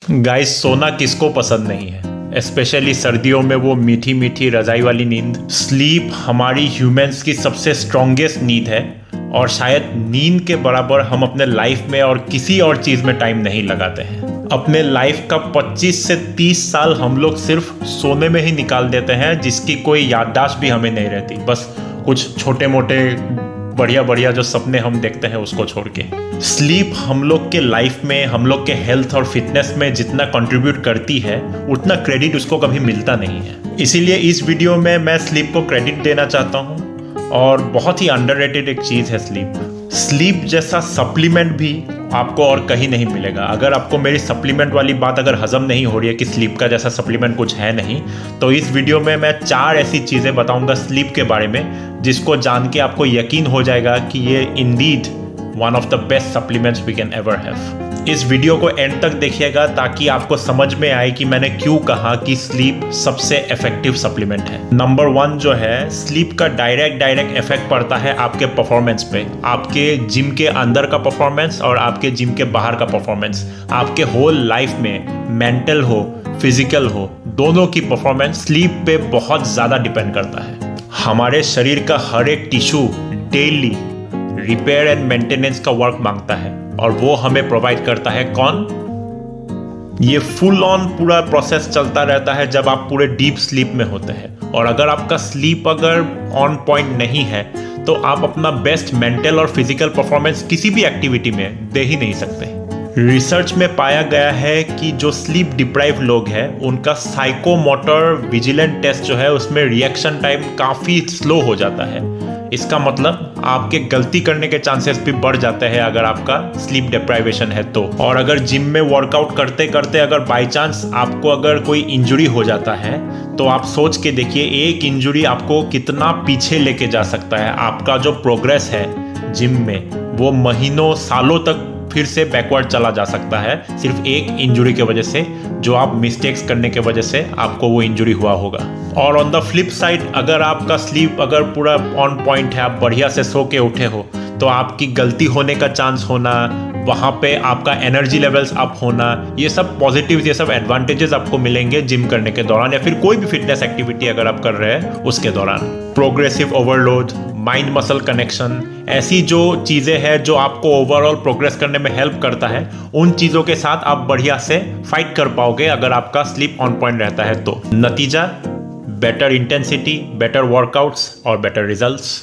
Guys, सोना किसको पसंद नहीं है, स्पेशली सर्दियों में वो मीठी मीठी रजाई वाली नींद। स्लीप हमारी ह्यूमंस की सबसे स्ट्रॉन्गेस्ट नीड है और शायद नींद के बराबर हम अपने लाइफ में और किसी और चीज़ में टाइम नहीं लगाते हैं। अपने लाइफ का 25 से 30 साल हम लोग सिर्फ सोने में ही निकाल देते हैं, जिसकी कोई याददाश्त भी हमें नहीं रहती, बस कुछ छोटे मोटे बढ़िया बढ़िया जो सपने हम देखते हैं उसको छोड़ के। स्लीप हम लोग के लाइफ में, हम लोग के हेल्थ और फिटनेस में जितना कंट्रीब्यूट करती है उतना क्रेडिट उसको कभी मिलता नहीं है। इसीलिए इस वीडियो में मैं स्लीप को क्रेडिट देना चाहता हूँ और बहुत ही अंडररेटेड एक चीज़ है स्लीप। स्लीप जैसा सप्लीमेंट भी आपको और कहीं नहीं मिलेगा। अगर आपको मेरी सप्लीमेंट वाली बात अगर हजम नहीं हो रही है कि स्लीप का जैसा सप्लीमेंट कुछ है नहीं, तो इस वीडियो में मैं 4 ऐसी चीज़ें बताऊंगा स्लीप के बारे में जिसको जान के आपको यकीन हो जाएगा कि ये indeed one of the best supplements we can ever have. इस वीडियो को एंड तक देखिएगा ताकि आपको समझ में आए कि मैंने क्यों कहा कि स्लीप सबसे इफेक्टिव सप्लीमेंट है। नंबर 1 जो है, स्लीप का डायरेक्ट इफेक्ट पड़ता है आपके परफॉर्मेंस पे, आपके जिम के अंदर का परफॉर्मेंस और आपके जिम के बाहर का परफॉर्मेंस। आपके होल लाइफ में मेंटल हो फिजिकल हो, दोनों की परफॉर्मेंस स्लीप पे बहुत ज़्यादा डिपेंड करता है। हमारे शरीर का हर एक tissue daily repair and maintenance का वर्क मांगता है और वो हमें प्रोवाइड करता है कौन? ये फुल ऑन पूरा प्रोसेस चलता रहता है जब आप पूरे डीप स्लीप में होते हैं। और अगर आपका स्लीप अगर ऑन पॉइंट नहीं है तो आप अपना बेस्ट मेंटल और फिजिकल परफॉर्मेंस किसी भी एक्टिविटी में दे ही नहीं सकते। रिसर्च में पाया गया है कि जो स्लीप डिप्राइव लोग हैं उनका साइकोमोटर विजिलेंट टेस्ट जो है उसमें रिएक्शन टाइम काफ़ी स्लो हो जाता है। इसका मतलब आपके गलती करने के चांसेस भी बढ़ जाते हैं अगर आपका स्लीप डिप्राइवेशन है तो। और अगर जिम में वर्कआउट करते करते अगर बाय चांस आपको अगर कोई इंजरी हो जाता है तो आप सोच के देखिए एक इंजरी आपको कितना पीछे लेके जा सकता है। आपका जो प्रोग्रेस है जिम में वो महीनों सालों तक फिर से बैकवर्ड चला जा सकता है सिर्फ एक इंजरी के वजह से, जो आप मिस्टेक्स करने के वजह से आपको वो इंजरी हुआ होगा। और ऑन द फ्लिप साइड, अगर आपका स्लीप अगर पूरा ऑन पॉइंट है, आप बढ़िया से सो के उठे हो, तो आपकी गलती होने का चांस होना, वहाँ पे आपका एनर्जी लेवल्स अप होना, ये सब पॉजिटिव, ये सब एडवांटेजेस आपको मिलेंगे जिम करने के दौरान या फिर कोई भी फिटनेस एक्टिविटी अगर आप कर रहे हैं उसके दौरान। Progressive overload, mind muscle connection, ऐसी जो चीज़ें हैं जो आपको ओवरऑल प्रोग्रेस करने में हेल्प करता है, उन चीज़ों के साथ आप बढ़िया से फाइट कर पाओगे अगर आपका स्लीप ऑन पॉइंट रहता है तो। नतीजा, बेटर इंटेंसिटी, बेटर वर्कआउट्स और बेटर रिजल्ट्स।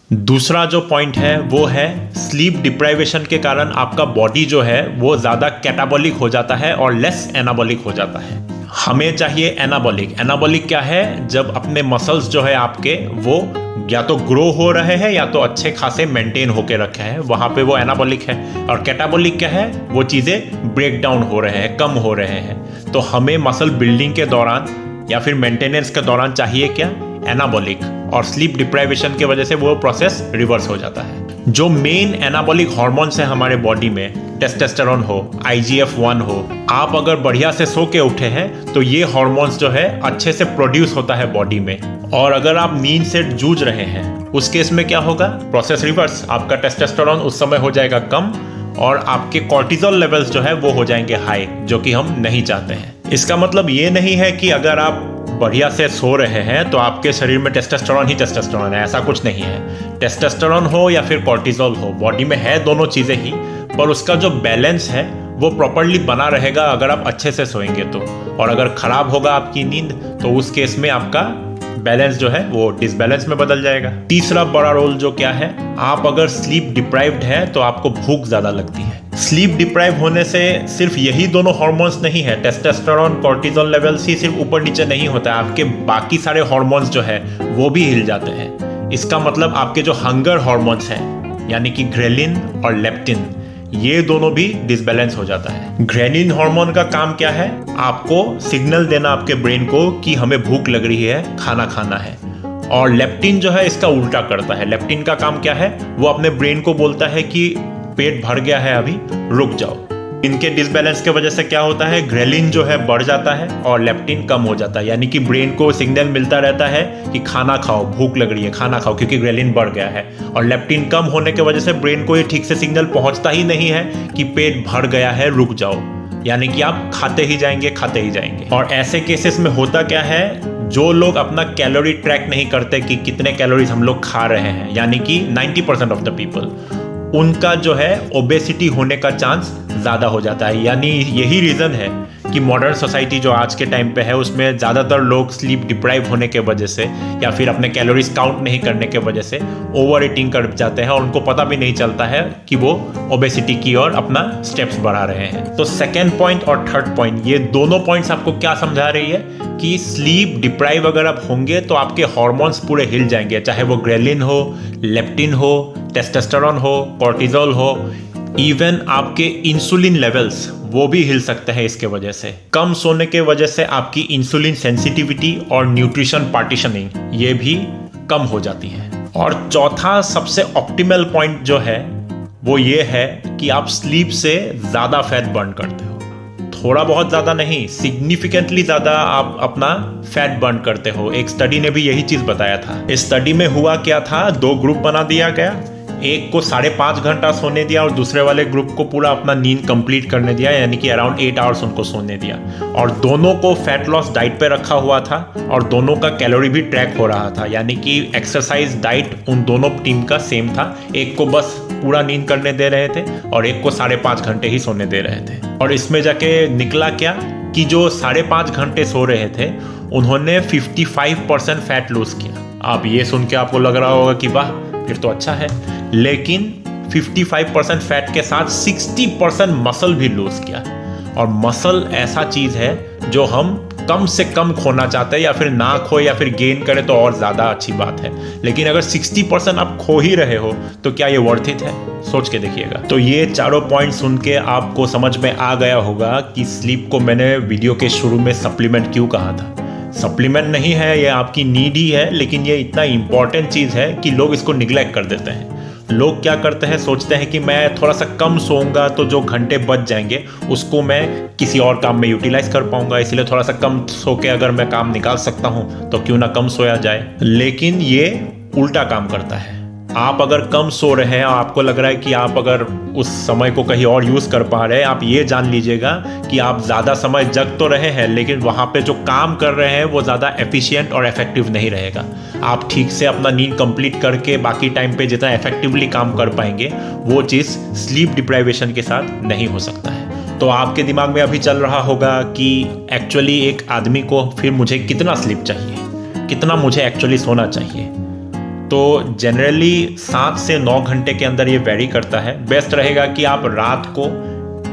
दूसरा जो पॉइंट है वो है स्लीप डिप्राइवेशन के कारण आपका बॉडी जो है वो ज़्यादा कैटाबॉलिक हो जाता है और लेस एनाबॉलिक हो जाता है। हमें चाहिए एनाबॉलिक। एनाबॉलिक क्या है? जब अपने मसल्स जो है आपके वो या तो ग्रो हो रहे हैं या तो अच्छे खासे मेंटेन होके रखे हैं, वहाँ पे वो एनाबॉलिक है। और कैटाबॉलिक क्या है? वो चीज़ें ब्रेक डाउन हो रहे हैं, कम हो रहे हैं। तो हमें मसल बिल्डिंग के दौरान या फिर मेंटेनेंस के दौरान चाहिए क्या? एनाबॉलिक। और स्लीप डिप्राइवेशन की वजह से वो प्रोसेस रिवर्स हो जाता है। जो मेन एनाबॉलिक हार्मोन्स है हमारे बॉडी में, टेस्टोस्टेरोन हो, IGF-1 हो, आप अगर बढ़िया से सो के उठे हैं तो ये हार्मोन्स जो है अच्छे से प्रोड्यूस होता है बॉडी में। और अगर आप नींद से जूझ रहे हैं उस केस में क्या होगा? Process reverse. आपका टेस्टोस्टेरोन उस समय हो जाएगा कम और आपके कॉर्टिजोल लेवल्स जो है वो हो जाएंगे हाई, जो कि हम नहीं चाहते हैं। इसका मतलब ये नहीं है कि अगर आप बढ़िया से सो रहे हैं तो आपके शरीर में टेस्टोस्टेरोन ही टेस्टोस्टेरोन है, ऐसा कुछ नहीं है। टेस्टोस्टेरोन हो या फिर कॉर्टिजोल हो, बॉडी में है दोनों चीज़ें ही, पर उसका जो बैलेंस है वो प्रॉपरली बना रहेगा अगर आप अच्छे से सोएंगे तो। और अगर ख़राब होगा आपकी नींद तो उस केस में आपका बैलेंस जो है वो डिसबैलेंस में बदल जाएगा। तीसरा बड़ा रोल जो क्या है, आप अगर स्लीप डिप्राइव्ड है तो आपको भूख ज़्यादा लगती है। स्लीप डिप्राइव होने से सिर्फ यही दोनों हार्मोन्स नहीं है, टेस्टोस्टेरोन कॉर्टिजोल लेवल्स ही सिर्फ ऊपर नीचे नहीं होता है, आपके बाकी सारे हार्मोन्स जो है वो भी हिल जाते हैं। इसका मतलब आपके जो हंगर हार्मोन्स हैं यानी कि ग्रेलिन और लेप्टिन, ये दोनों भी डिसबैलेंस हो जाता है। ग्रेलिन हार्मोन का काम क्या है? आपको सिग्नल देना आपके ब्रेन को कि हमें भूख लग रही है, खाना खाना है। और लेप्टिन जो है इसका उल्टा करता है। लेप्टिन का काम क्या है? वो अपने ब्रेन को बोलता है कि पेट भर गया है, अभी रुक जाओ। इनके डिसबैलेंस के वजह से क्या होता है? ग्रेलिन जो है बढ़ जाता है और लेप्टिन कम हो जाता है, यानी कि ब्रेन को सिग्नल मिलता रहता है कि खाना खाओ, भूख लग रही है, खाना खाओ, क्योंकि ग्रेलिन बढ़ गया है। और लेप्टिन कम होने की वजह से ब्रेन को ये ठीक से सिग्नल पहुंचता ही नहीं है कि पेट भर गया है, रुक जाओ। यानी कि आप खाते ही जाएंगे। और ऐसे केसेस में होता क्या है, जो लोग अपना कैलोरी ट्रैक नहीं करते कि कितने कैलोरीज हम लोग खा रहे हैं, यानी कि 90% ऑफ द पीपल, उनका जो है ओबेसिटी होने का चांस ज़्यादा हो जाता है। यानी यही रीज़न है कि मॉडर्न सोसाइटी जो आज के टाइम पे है उसमें ज़्यादातर लोग स्लीप डिप्राइव होने के वजह से या फिर अपने कैलोरीज काउंट नहीं करने के वजह से ओवर ईटिंग कर जाते हैं और उनको पता भी नहीं चलता है कि वो ओबेसिटी की ओर अपना स्टेप्स बढ़ा रहे हैं। तो सेकेंड पॉइंट और थर्ड पॉइंट, ये दोनों पॉइंट्स आपको क्या समझा रही है कि स्लीप डिप्राइव अगर आप होंगे तो आपके हार्मोन्स पूरे हिल जाएंगे, चाहे वो ग्रेलिन हो, लेप्टिन हो, टेस्टोस्टेरोन हो, कॉर्टिजोल हो, इवन आपके इंसुलिन लेवल्स वो भी हिल सकते हैं। इसके वजह से कम सोने के वजह से आपकी इंसुलिन सेंसिटिविटी और न्यूट्रिशन पार्टीशनिंग ये भी कम हो जाती है। और चौथा सबसे ऑप्टिमल पॉइंट जो है वो ये है कि आप स्लीप से ज़्यादा फैट बर्न करते हो। थोड़ा बहुत ज़्यादा नहीं, सिग्निफिकेंटली ज़्यादा आप अपना फैट बर्न करते हो। एक स्टडी ने भी यही चीज़ बताया था। इस स्टडी में हुआ क्या था, 2 ग्रुप बना दिया गया, एक को 5.5 घंटा सोने दिया और दूसरे वाले ग्रुप को पूरा अपना नींद कंप्लीट करने दिया, यानी कि अराउंड 8 आवर्स उनको सोने दिया। और दोनों को फैट लॉस डाइट पे रखा हुआ था और दोनों का कैलोरी भी ट्रैक हो रहा था, यानी कि एक्सरसाइज डाइट उन दोनों टीम का सेम था। एक को बस पूरा नींद करने दे रहे थे और एक को 5.5 घंटे ही सोने दे रहे थे। और इसमें जाके निकला क्या कि जो 5.5 घंटे सो रहे थे उन्होंने 55% फैट लूज किया। आप ये सुन के आपको लग रहा होगा कि वाह फिर तो अच्छा है, लेकिन 55% फैट के साथ 60% मसल भी लूज किया। और मसल ऐसा चीज़ है जो हम कम से कम खोना चाहते हैं, या फिर ना खो या फिर गेन करें तो और ज़्यादा अच्छी बात है। लेकिन अगर 60% आप खो ही रहे हो तो क्या ये वर्थ इट है? सोच के देखिएगा। तो ये चारों पॉइंट सुन के आपको समझ में आ गया होगा कि स्लीप को मैंने वीडियो के शुरू में सप्लीमेंट क्यों कहा था। सप्लीमेंट नहीं है, ये आपकी नीड ही है, लेकिन ये इतना इंपॉर्टेंट चीज़ है कि लोग इसको निगलेक्ट कर देते हैं। लोग क्या करते हैं, सोचते हैं कि मैं थोड़ा सा कम सोऊंगा तो जो घंटे बच जाएंगे उसको मैं किसी और काम में यूटिलाइज कर पाऊंगा, इसलिए थोड़ा सा कम सो के अगर मैं काम निकाल सकता हूं तो क्यों ना कम सोया जाए। लेकिन ये उल्टा काम करता है। आप अगर कम सो रहे हैं और आपको लग रहा है कि आप अगर उस समय को कहीं और यूज़ कर पा रहे हैं, आप ये जान लीजिएगा कि आप ज़्यादा समय जग तो रहे हैं, लेकिन वहाँ पे जो काम कर रहे हैं वो ज़्यादा एफिशिएंट और इफेक्टिव नहीं रहेगा। आप ठीक से अपना नींद कंप्लीट करके बाकी टाइम पे जितना इफेक्टिवली काम कर पाएंगे वो चीज़ स्लीप डिप्राइवेशन के साथ नहीं हो सकता है। तो आपके दिमाग में अभी चल रहा होगा कि एक्चुअली एक आदमी को फिर मुझे कितना स्लीप चाहिए, कितना मुझे एक्चुअली सोना चाहिए। तो जनरली 7 से 9 घंटे के अंदर ये वेरी करता है। बेस्ट रहेगा कि आप रात को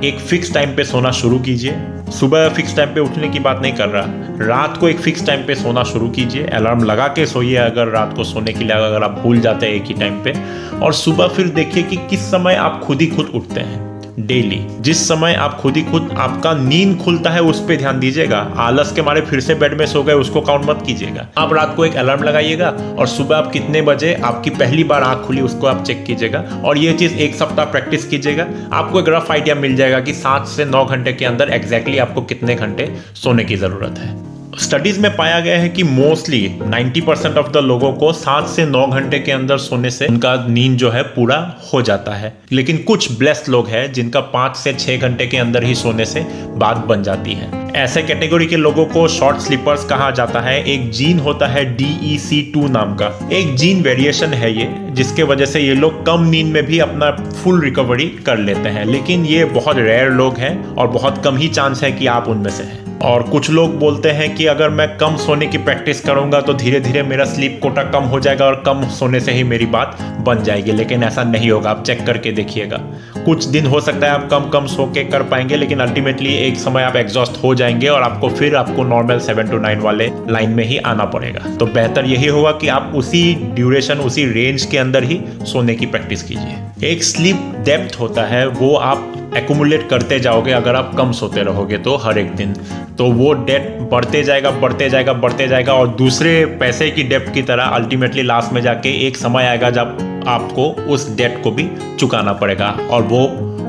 एक फिक्स टाइम पे सोना शुरू कीजिए। सुबह फिक्स टाइम पे उठने की बात नहीं कर रहा, रात को एक फिक्स टाइम पे सोना शुरू कीजिए। अलार्म लगा के सोइए अगर रात को सोने के लिए अगर आप भूल जाते हैं एक ही टाइम पे। और सुबह फिर देखिए कि किस समय आप खुद ही खुद उठते हैं। डेली जिस समय आप खुद ही खुद आपका नींद खुलता है उस पर ध्यान दीजिएगा। आलस के मारे फिर से बेड में सो गए उसको काउंट मत कीजिएगा। आप रात को एक अलार्म लगाइएगा और सुबह आप कितने बजे आपकी पहली बार आंख खुली उसको आप चेक कीजिएगा। और ये चीज़ 1 सप्ताह प्रैक्टिस कीजिएगा, आपको एक रफ आइडिया मिल जाएगा कि 7 से 9 घंटे के अंदर एग्जैक्टली आपको कितने घंटे सोने की ज़रूरत है। स्टडीज में पाया गया है कि मोस्टली 90% ऑफ द लोगों को 7 से 9 घंटे के अंदर सोने से उनका नींद जो है पूरा हो जाता है। लेकिन कुछ ब्लेस्ड लोग हैं जिनका 5 से 6 घंटे के अंदर ही सोने से बात बन जाती है। ऐसे कैटेगरी के लोगों को शॉर्ट स्लीपर्स कहा जाता है। एक जीन होता है DEC2 नाम का, एक जीन वेरिएशन है ये, जिसके वजह से ये लोग कम नींद में भी अपना फुल रिकवरी कर लेते हैं। लेकिन ये बहुत रेयर लोग हैं और बहुत कम ही चांस है कि आप उनमें से हैं। और कुछ लोग बोलते हैं कि अगर मैं कम सोने की प्रैक्टिस करूंगा तो धीरे धीरे मेरा स्लीप कोटा कम हो जाएगा और कम सोने से ही मेरी बात बन जाएगी। लेकिन ऐसा नहीं होगा, आप चेक करके देखिएगा। कुछ दिन हो सकता है आप कम सो के कर पाएंगे, लेकिन अल्टीमेटली एक समय आप एग्जॉस्ट हो जाएंगे और आपको नॉर्मल 7 to 9 वाले लाइन में ही आना पड़ेगा। तो बेहतर यही होगा कि आप उसी ड्यूरेशन उसी रेंज के अंदर ही सोने की प्रैक्टिस कीजिए। एक स्लीप डेप्थ होता है, वो आप एक्यूमुलेट करते जाओगे अगर आप कम सोते रहोगे तो हर एक दिन, तो वो डेप्थ बढ़ते जाएगा और दूसरे पैसे की डेप्थ की तरह अल्टीमेटली लास्ट में जाके एक समय आएगा जब आपको उस डेप्थ को भी चुकाना पड़ेगा और वो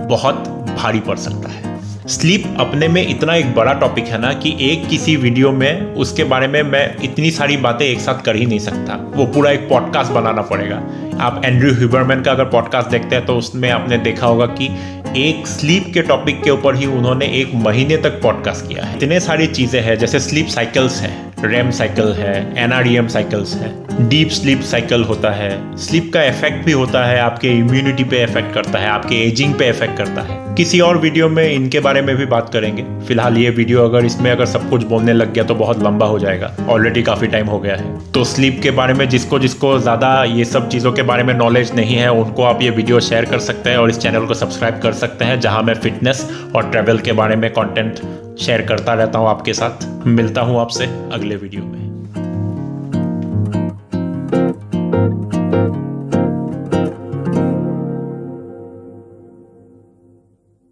बहुत भारी पड़ सकता है। स्लीप अपने में इतना एक बड़ा टॉपिक है ना कि एक किसी वीडियो में उसके बारे में मैं इतनी सारी बातें एक साथ कर ही नहीं सकता, वो पूरा एक पॉडकास्ट बनाना पड़ेगा। आप एंड्रयू ह्यूबरमैन का अगर पॉडकास्ट देखते हैं तो उसमें आपने देखा होगा कि एक स्लीप के टॉपिक के ऊपर ही उन्होंने 1 महीने तक पॉडकास्ट किया है। इतने सारी चीज़ें हैं, जैसे स्लीप साइकिल्स है, रेम साइकिल है, एनआरईएम साइकिल्स है, डीप स्लीप साइकिल होता है। स्लीप का इफेक्ट भी होता है, आपके इम्यूनिटी पे इफेक्ट करता है, आपके एजिंग पे इफेक्ट करता है। किसी और वीडियो में इनके बारे में भी बात करेंगे। फिलहाल ये वीडियो अगर इसमें सब कुछ बोलने लग गया तो बहुत लंबा हो जाएगा, ऑलरेडी काफ़ी टाइम हो गया है। तो स्लीप के बारे में जिसको ज़्यादा ये सब चीज़ों के बारे में नॉलेज नहीं है, उनको आप ये वीडियो शेयर कर सकते हैं और इस चैनल को सब्सक्राइब कर सकते हैं, जहां मैं फिटनेस और ट्रैवल के बारे में कंटेंट शेयर करता रहता हूं आपके साथ। मिलता हूं आपसे अगले वीडियो में।